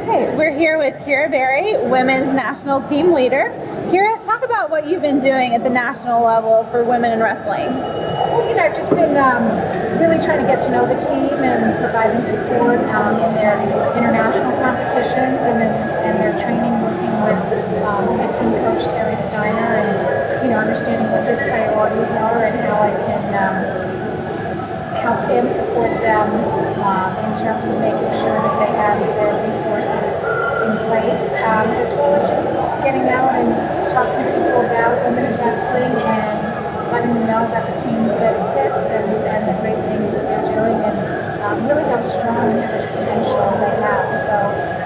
Okay, we're here with Kyra, women's national team leader. Kyra, talk about what you've been doing at the national level for women in wrestling. Well, I've just been really trying to get to know the team and provide them support in their international competitions and their training, working with my team coach, Terry Steiner, and understanding what his priorities are and how I can help him support them in terms of making sure that they have their resources in place, as well as just getting out and talking to people about women's wrestling and letting them know about the team that exists and the great things that they're doing and really how strong and how much potential they have. So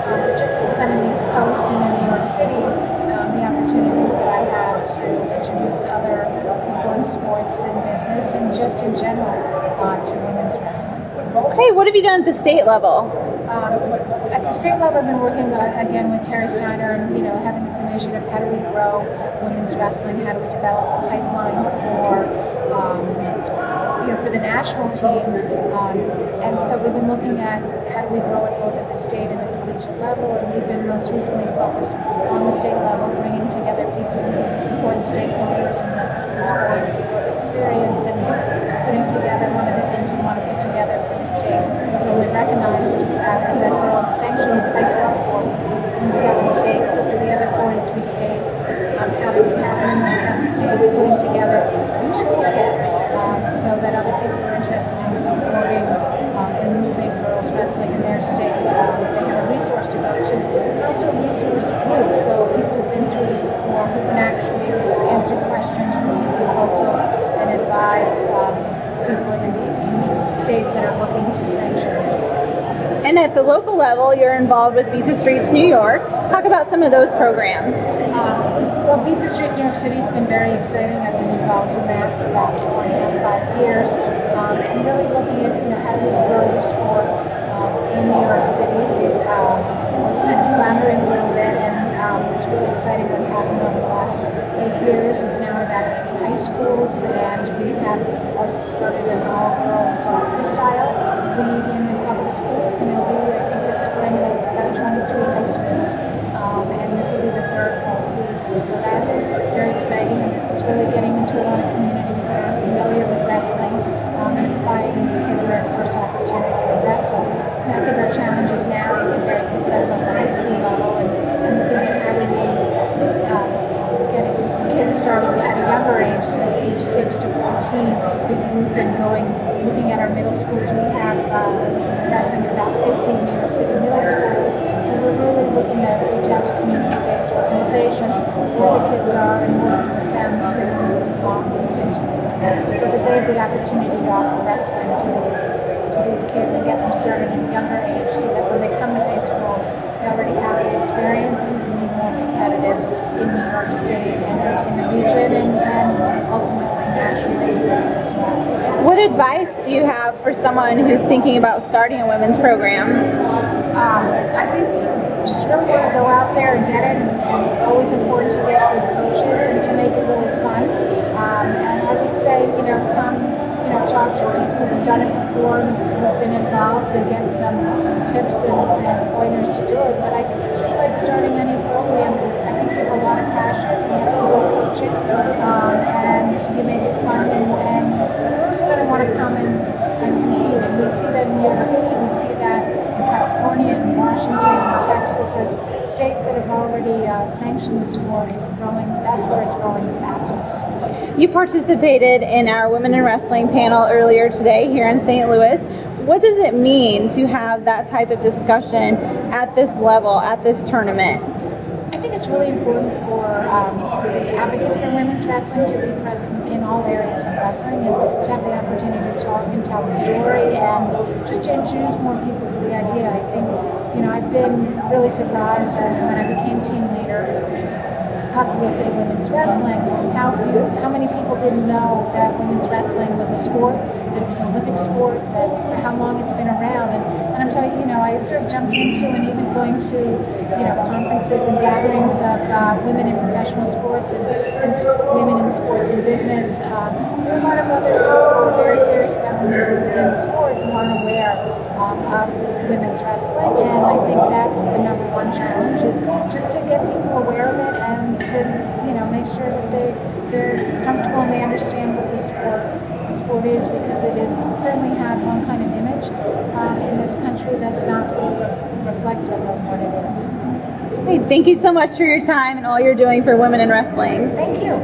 particularly because I'm in the East Coast and in New York City, the opportunities that I have to introduce other people in sports and business and just in general to women's wrestling. Okay, what have you done at the state level? At the state level, I've been working again with Terry Steiner and having this initiative. How do we grow women's wrestling? How do we develop the pipeline for the national team? And so we've been looking at how do we grow it both at the state and the collegiate level. And we've been most recently focused on the state level, bringing together people, important stakeholders in the sport experience, and putting together one of the things we want to put together for the states. It's only recognized as a girls' sanctioned high school sport in 7 states. So for the other 43 states, how do we have in those 7 states putting together a toolkit so that other people are interested in supporting and moving girls wrestling in their state. They have a resource to go to, and also a resource group. So people who've been through this before who can actually answer questions, review proposals, and advise people in the states that are looking to sanction the sport. And at the local level, you're involved with Beat the Streets New York. Talk about some of those programs. Well, Beat the Streets New York City has been very exciting. I've been involved in that for about 4.5 years, and really looking at how do we grow the sport in New York City. It was kind of floundering a little bit, and it's really exciting what's happened over the last 8 years. It's now about 8 high schools, and we have also started an all-girls freestyle league in the public schools, and it'll be, I think, this spring about 23 high schools, and this will be the 3rd full season. So that's very exciting, and this is really getting into a lot of communities that are familiar with wrestling and providing these kids their first opportunity to wrestle. And I think our challenges now have been very successful at the high school level, and looking at how do we getting kids started at a younger age, like age 6 to 14, the youth, and looking at our middle schools. We have wrestling at about 15 New York City middle schools, and we're really looking to reach out to community-based organizations where the kids are and working with them so that they have the opportunity to offer wrestling to these kids and get them started at a younger age, so that when they come to high school, they already have the experience and can be more competitive in New York State and in the region and ultimately nationally as well. What advice do you have for someone who's thinking about starting a women's program? I think just really want to go out there and get it, and always important to get good coaches and to make it really fun. And I would say, come, talk to people who've done it before and who've been involved to get some tips and pointers to do it. But I think it's just like starting any program. I think you have a lot of passion, you have some good coaching, and you make it fun, and you're going to want to come and compete. And we see that in New York City, we see that in California, in Washington, in Texas, as states that have already sanctioned the sport. It's growing. That's where it's growing the fastest. You participated in our Women in Wrestling panel earlier today here in St. Louis. What does it mean to have that type of discussion at this level, at this tournament? I think it's really important for the advocates for women's wrestling to be present in all areas of wrestling and to have the opportunity to talk and tell the story and just to introduce more people to the idea. I think, I've been really surprised when I became team leader of USA Women's Wrestling, how many people didn't know that women's wrestling was a sport, that it was an Olympic sport, that for how long it's been around. And I'm telling you, I sort of jumped into and even going to, conferences and gatherings of women in professional sports and women in sports and business. There are a lot of other people who are very serious about women in sport who aren't aware of women's wrestling, and I think that's the number one challenge, is just to get people aware of it and to make sure that they're comfortable and they understand what the sport is, because it is certainly had one kind of image in this country that's not fully reflective of what it is. Hey, thank you so much for your time and all you're doing for women in wrestling. Thank you.